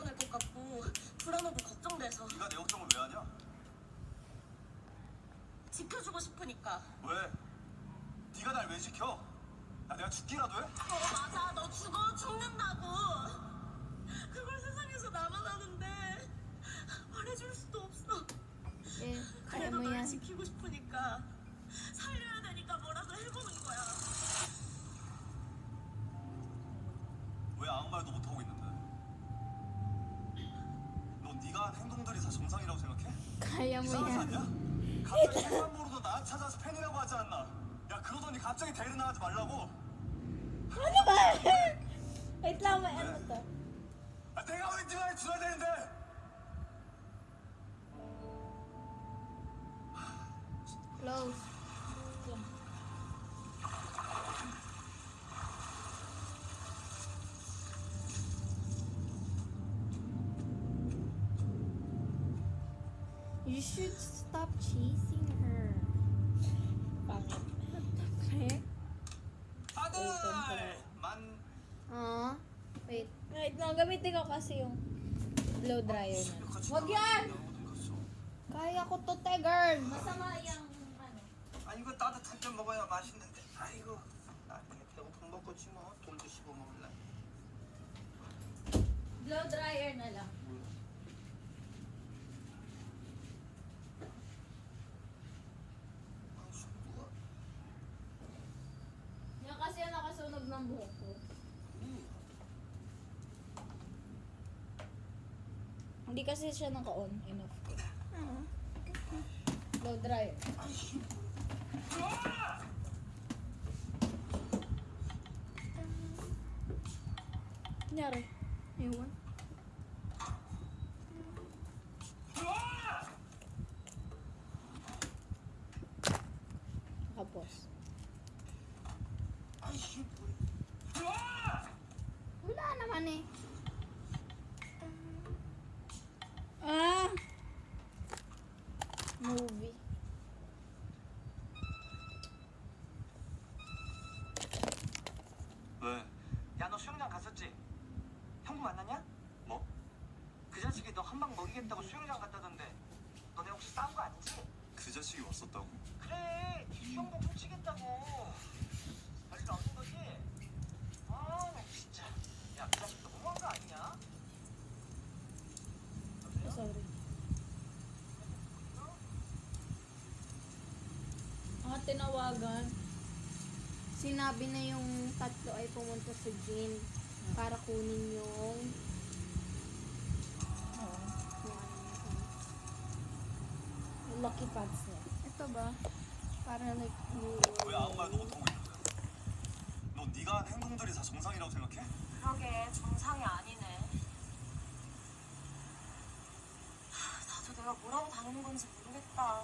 내려낼 것 같고 불안하고 걱정돼서. 네가 내 걱정을 왜 하냐? 지켜주고 싶으니까. 왜? 네가 날 왜 지켜? 야, 내가 죽기라도 해? 맞아. 너 죽는다고. 그걸 세상에서 나만 아는데 말해줄 수도 없어. Eh, kaya 그래도 mo 널 yan. 지키고 싶으니까 살려야 되니까 뭐라도 해보는 거야. 왜 아무 말도 못 하고 있는데? 너 네가 한 행동들이 다 정상이라고 생각해? Kaya mo 이상하지 yan. 않냐? 갑자기 생각 모르도 나 찾아서 팬이라고 하지 않나? 야 그러더니 갑자기 데리러 나가지 말라고. Ano ba? Wait lang, may ano to. 아, 내가 왜 네 말에 들어야 되는데? Close. You should stop chasing her. Pangit. Okay? 아들! 만 Ah, wait. Wait lang, gamitin ko kasi yung blow dryer na. Wag yan! Kaya ko to, te, girl. Masama yung ano. 아 이거 따뜻할 때 먹어야 맛있는데. 아이고 나 배고픈 먹겠지 뭐. 돈도 씹어 먹을래. Blow dryer na lang. Yan kasi yung nakasunog ng buhok ko. Hindi kasi siya naka-on enough. Blow dryer. Kunyari. Ewan. Nakapos. Wala naman eh. Ah! Movie. 왜? 야 너 수영장 갔었지? 형부 만났냐? 뭐? 그 자식이 너 한 방 먹이겠다고 수영장 갔다던데 너네 혹시 싸운 거 아니지? 그 자식이 왔었다고? 그래 네 수영복 훔치겠다고 별일 없는 거지? 아나 진짜 야 그 자식 너무한 거 아니냐? Sorry. Tinawagan. Sinabi na yung tatlo ay pumunta sa gym para kunin yung Yung lucky pads niya. ito ba? Para like 왜 아무 말도 못 하고 있는데? 너 네가 한 행동들이 다 정상이라고 생각해? 그러게 정상이 아니네. 나도 내가 뭐라고 다니는 건지 모르겠다.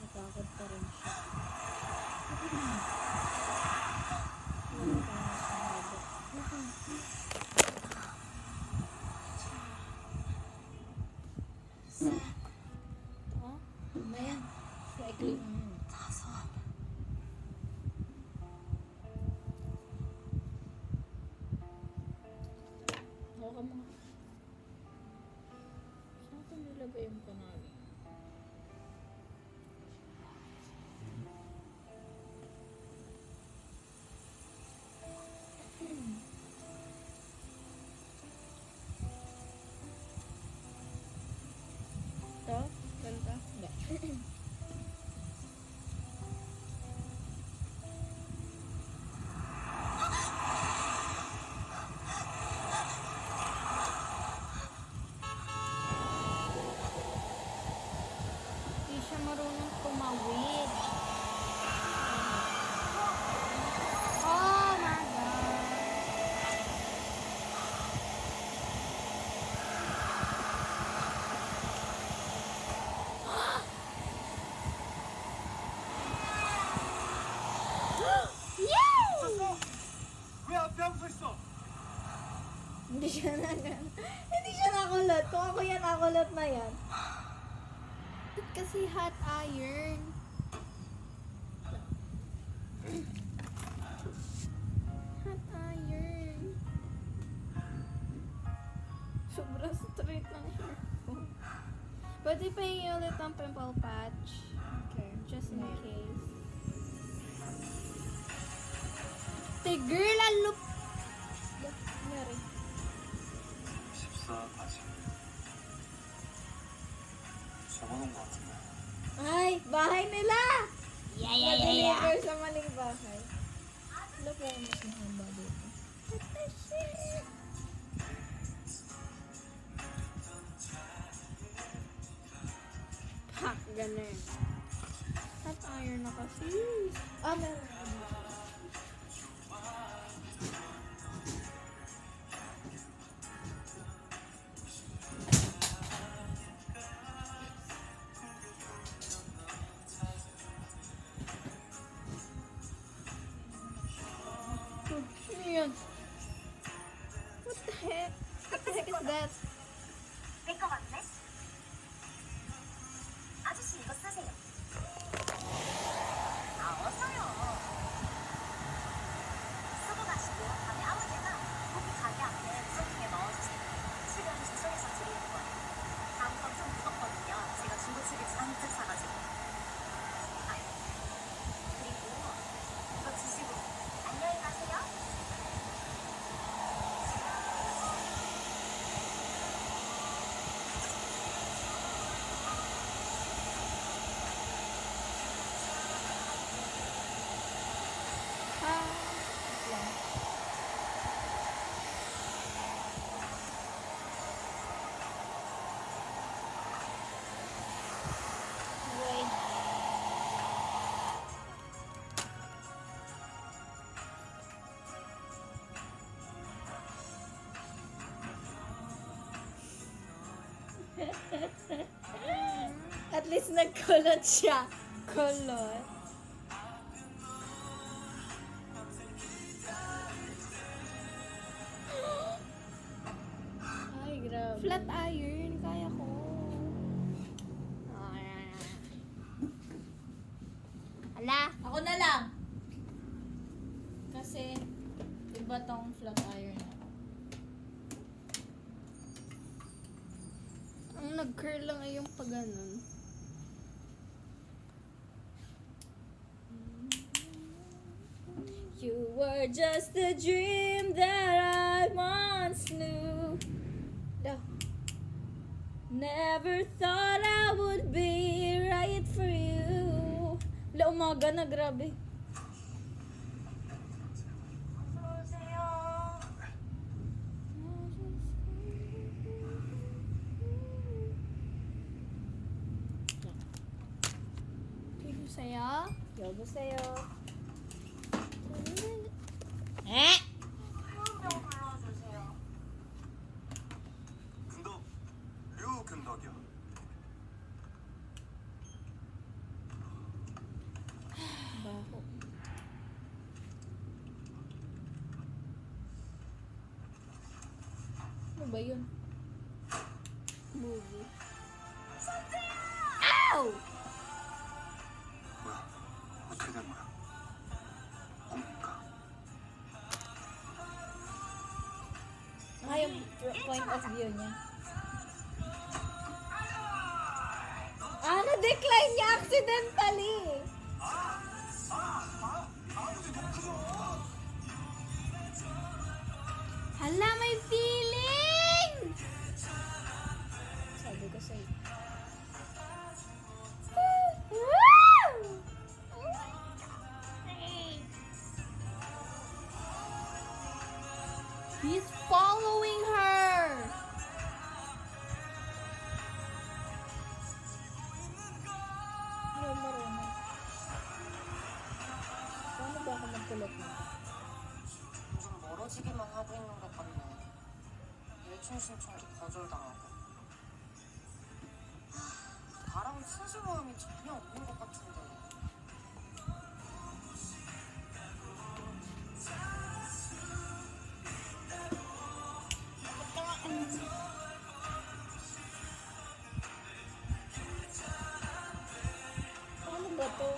Natakot pa rin siya. Oh, ano yan? Cycling. 다섯. Baka mga... Saan ko nilagay yung panalo? Ito? Ganda? Hindi. Hindi siya marunong tumawid. Oh my God. 왜 앞에 안 서 있어? Hindi siya Hindi siya nakulot. Kung ako yan, nakulot na yan. Ba't kasi hot iron? Pwede pa ulit ang pimple patch. Okay. Just in Ngayon. case. The girl, ang look. Nangyari. 14까지 적어놓은 것 같은데. Ay, bahay nila! Yeah, Na-deliver sa maling bahay. Wala po ako mas mahaba dito. Pak, ganun. Hot iron na kasi. Ah, meron. Ano yun? What the heck? What the heck is that? 내 거 같네? 아저씨 이거 쓰세요. 어서요. 쓰고 가시고 밤에 아무 때나 거기 가게 앞에 무선통에 넣어주세요. 수령 주소에서 드리는 거예요. 다음 건 좀 무섭거든요. 제가 중고책을 잔뜩 사가지고. 그리고 이거 주시고 안녕히 가세요. Wait. At least nagkulot siya. Kulot. Ay, grabe. Flat iron, kaya ko. Ala, Ako na lang. Kasi, iba tong flat iron. ang nag-curl lang ay yung pag ganun. You were just a dream that I once knew. Daw. Never thought I would be right for you. Wala, umaga na, grabe. 어서오세요. Sa'yo? 여보세요. 수영병 불러주세요. 근덕, 류근덕이요. Baho. Ano ba yun? Movie. 뭐야? 어떻게 된 거야? 뭡니까? Ah, yung point of view niya. Ah, na-decline niya accidentally. Hala, may feeling! Sabi ko sa'yo. He's following her! Ano marunong? Paano ba ako magkulot na? 좀 멀어지기만 하고 있는 것 같네. 일촌 신청도 거절당하고. 나랑 순수 마음이 전혀 없는 것 같은데. Paano ba to?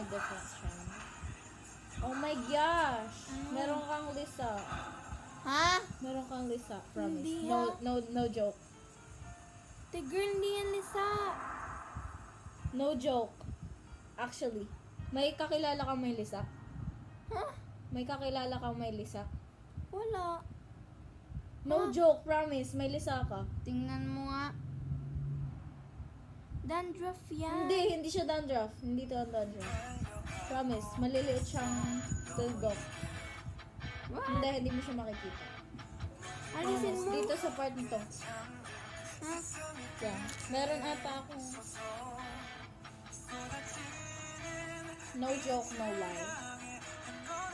different channel. Oh my gosh! Meron kang Lisa. Ha? Meron kang Lisa, promise. Hindi, No joke. Te girl, hindi yan Lisa. No joke. Actually, may kakilala kang may Lisa? Ha? May kakilala kang may Lisa? Wala. No joke, promise. May Lisa ka. Tingnan mo nga. Dandruff yan. Hindi siya dandruff. Hindi to ang dandruff. Promise, maliliit siyang tulgok. What? Hindi mo siya makikita. Alisin Promise, mo. dito sa part nito. Ha? Yan. Meron ata akong... No joke, no lie.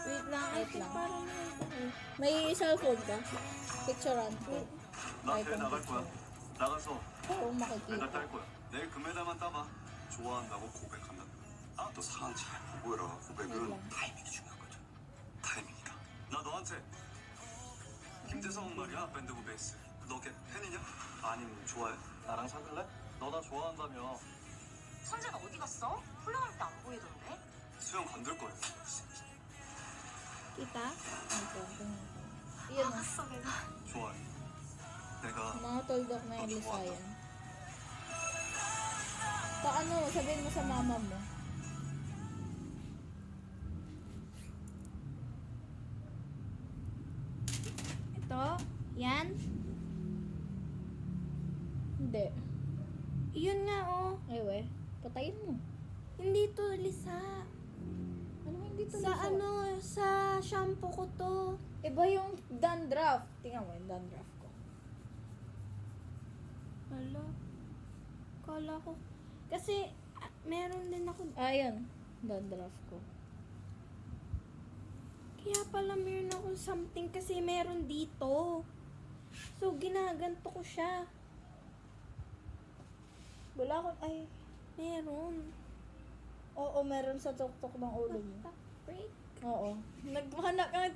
Wait lang. Wait Ate, lang. parang nakita ko. May cellphone ka? Picturean ko. 나 배 나갈 거야. 나가서 Oo, 메달 makikita. 딸 거야. 내일 금메달만 따봐. 좋아한다고 고백한다. 아, 너 상한 잘 보고 해라. 고백은 몰라. 타이밍이 중요한 거죠. 타이밍이다. 나 너한테 김재성 말이야. 밴드부 베이스. 너 걔 팬이냐? 아니면 좋아해? 나랑 사귈래? 너 나 좋아한다며. 선재는 어디 갔어? 훈련할 때 안 보이던데? 수영 건들 거야. Kita? Iyan na. 알았어 내가. 좋아해. 내가 Mga tuldok na yung Lisa yan. Paano? Sabihin mo sa mama mo. Ito? Yan? Hindi. Yun nga oh. Ewe, patayin mo. Hindi to Lisa. Ano hindi to Sa Lisa? ano, sa shampoo ko to. Iba yung dandruff. Tingnan mo yung dandruff ko. Hala. Kala ko. Kasi, meron din ako. Ayun, dandruff ko. Kaya pala meron ako something kasi meron dito. So, ginaganto ko siya. Wala akong, ay, Meron. oo, meron sa tuktok ng ulo mo. What the freak? Oo.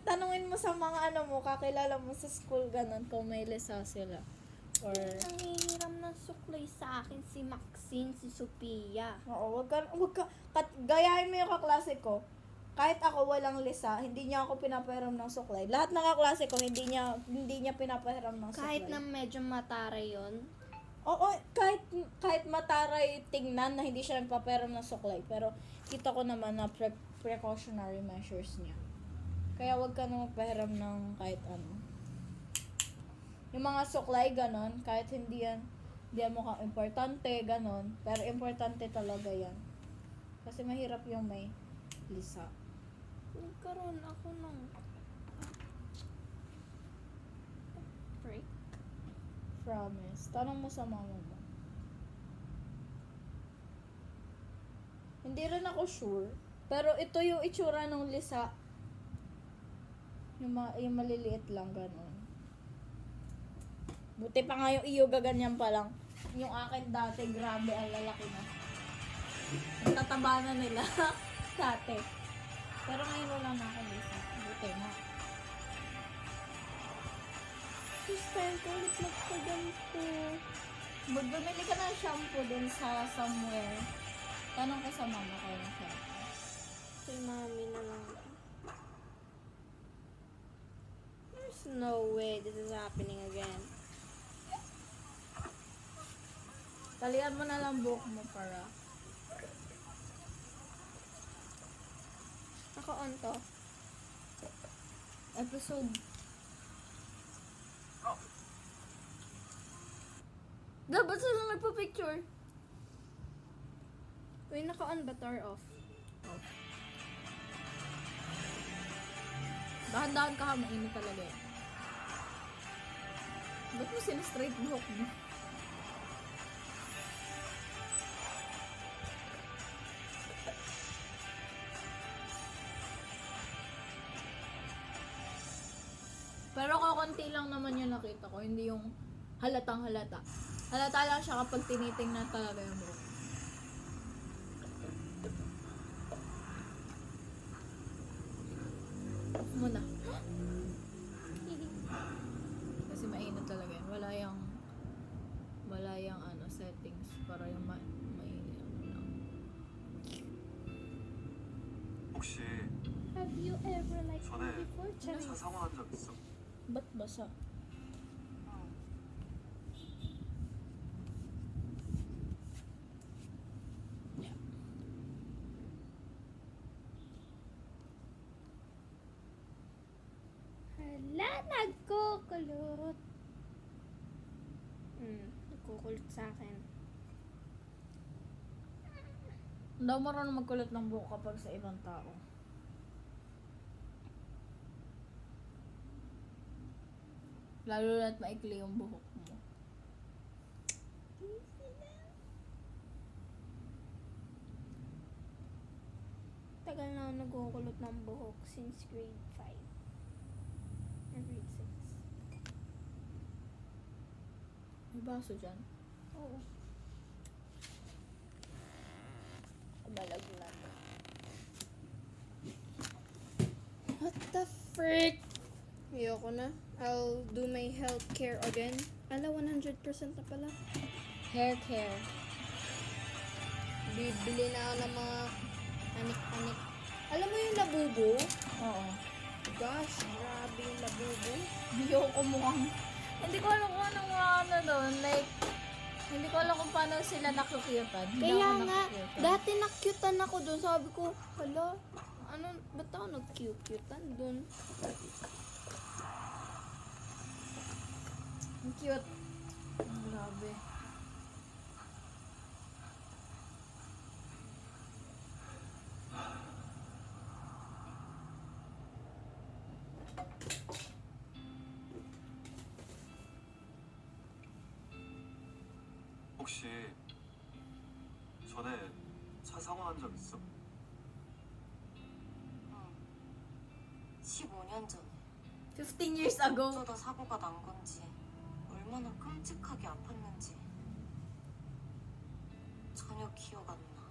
Tanungin mo sa mga ano mo, kakilala mo sa school ganun kung may Lisa sila. Or, Nangihiram ng suklay sa akin si Maxine, si Sophia. oo, gayahin mo yung kaklase ko. Kahit ako walang Lisa, hindi niya ako pinapahiram ng suklay. Lahat ng kaklase ko, hindi niya pinapahiram ng suklay. Kahit na medyo matara yon. Oo, kahit mataray tingnan na hindi siya nagpapahiram ng suklay. Pero kita ko naman na precautionary measures niya. Kaya wag ka na magpahiram ng kahit ano. Yung mga suklay, ganon, kahit hindi yan mukhang importante, ganon. Pero importante talaga yan. Kasi mahirap yung may Lisa. Nagkaroon ako ng... Freak. Promise. Tanong mo sa mama mo. Hindi rin ako sure. Pero ito yung itsura ng Lisa. Yung maliliit lang, ganon. Buti pa nga yung iyo gaganyan pa lang. Yung akin dati, grabe, ang lalaki na. Ang tataba na nila. Dati. Pero ngayon wala na ako, Lisa. Buti na. First time ko ulit magkaganto. Magbumili ka ng shampoo dun sa somewhere. Tanong ko sa mama ko yung shampoo. Kay mami na lang. There's no way this is happening again. Talian mo na lang buhok mo para. Naka-on to. Episode. Dapat sila nagpa-picture. Wait, naka-on ba to or off? Dahan-dahan ka, mainit talaga eh. Ba't mo sinastraight buhok mo? Pero kakunti lang naman yung nakita ko, hindi yung halatang halata. Halata lang siya kapag tinitingnan talaga yung buhok. Off mo na. Kasi mainit talaga yun. Wala yung settings para yung mainit ano lang. you ever like me 전에 before? 차 Charis. 사고 난 적 있어? Ba't basa? Hala, nagkukulot. Nagkukulot sa akin. Hindi ako marunong magkulot ng buhok kapag sa ibang tao. Lalo na't maikli yung buhok mo. Tagal na ako nagkukulot ng buhok since grade 5. Or grade 6. May baso dyan. Oo. Kumalaglag. What the frick? Ayoko na. I'll do my healthcare again. Ala, 100% na pala. Hair care. Bibili na ako ng mga anik-anik. Alam mo yung labubo? Oo. Gosh, grabe yung labubo. Ayoko mukhang... Hindi ko alam kung anong mga ano doon. Like, hindi ko alam kung paano sila nakukyutan. Hindi Kaya ako nga, nakukyutan. dati nakyutan ako doon. Sabi ko, hala, ano, ba't ako nag-cute-cutan doon? Ang cute. Ang grabe. 혹시 전에 차 사고 난 적 있어? 15년 전에 15 years ago. 어쩌다 사고가 난 건지 얼마나 끔찍하게 아팠는지 전혀 기억 안 나.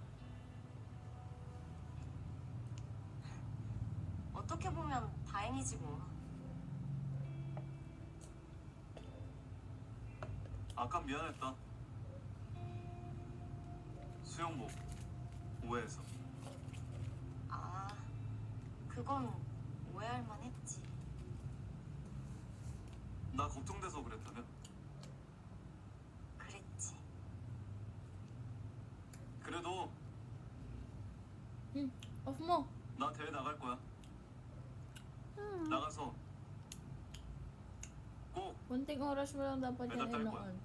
어떻게 보면 다행이지 뭐. 아까 미안했다. 수영복 오해해서. 아, 그건 오해할 만했지. 나 걱정돼서 그랬다며? 그랬지. 그래도 Off mo. 나 대회 나갈 거야. 나가서 꼭. Kunting oras mo lang dapat yan Medal ko. inuon.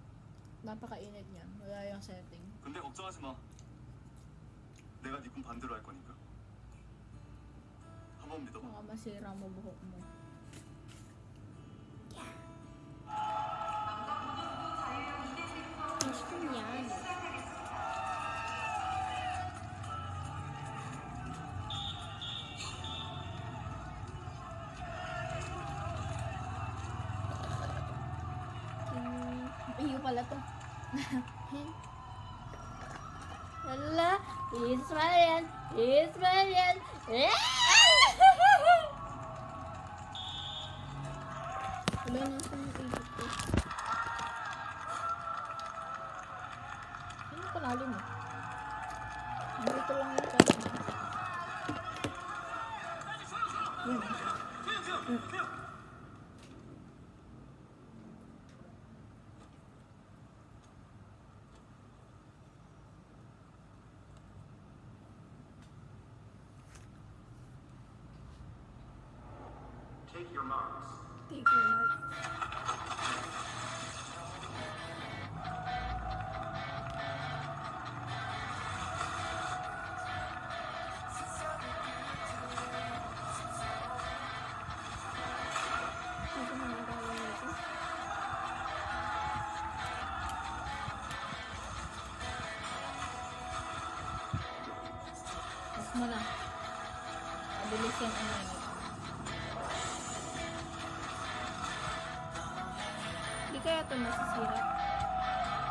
Napakainit niyan. Wala yung setting. 근데 걱정하지 마. 내가 네 꿈 반대로 할 거니까. 한번 믿어봐. Baka masira mo buhok mo. Ice cream yan. Iyo pala to. Hala, Israel! Israel! Wala na akong isip ko. Ano panalo mo? Dito lang yung chat mo. Take your marks. Take your mark. Ano ba ang gagawin nito? Off mo na. Mabilis yung ano yun. Hindi kaya ito masisira.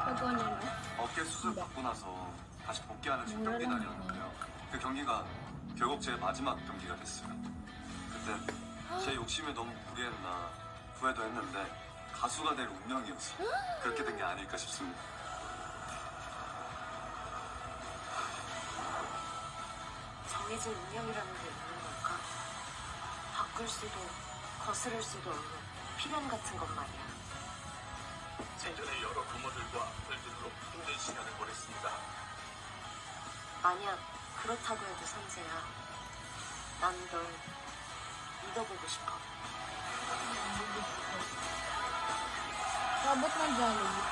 Pag on and off. 어깨 수술 받고 나서 다시 복귀하는 첫 뭐라 경기 하는 날이었는데요. 그 경기가 결국 제 마지막 경기가 됐어요. 그때 제 욕심에 너무 무리했나 후회도 했는데 가수가 될 운명이었어. 그렇게 된 게 아닐까 싶습니다. 정해진 운명이라는 게 있는 걸까? 바꿀 수도 거스를 수도 없는 필연 같은 것 말이야. 생전에 여러 부모들과 별들로 힘든 시간을 보냈습니다. 만약 그렇다고 해도 선재야, 난 널 믿어보고 싶어. Robot na Jollibee.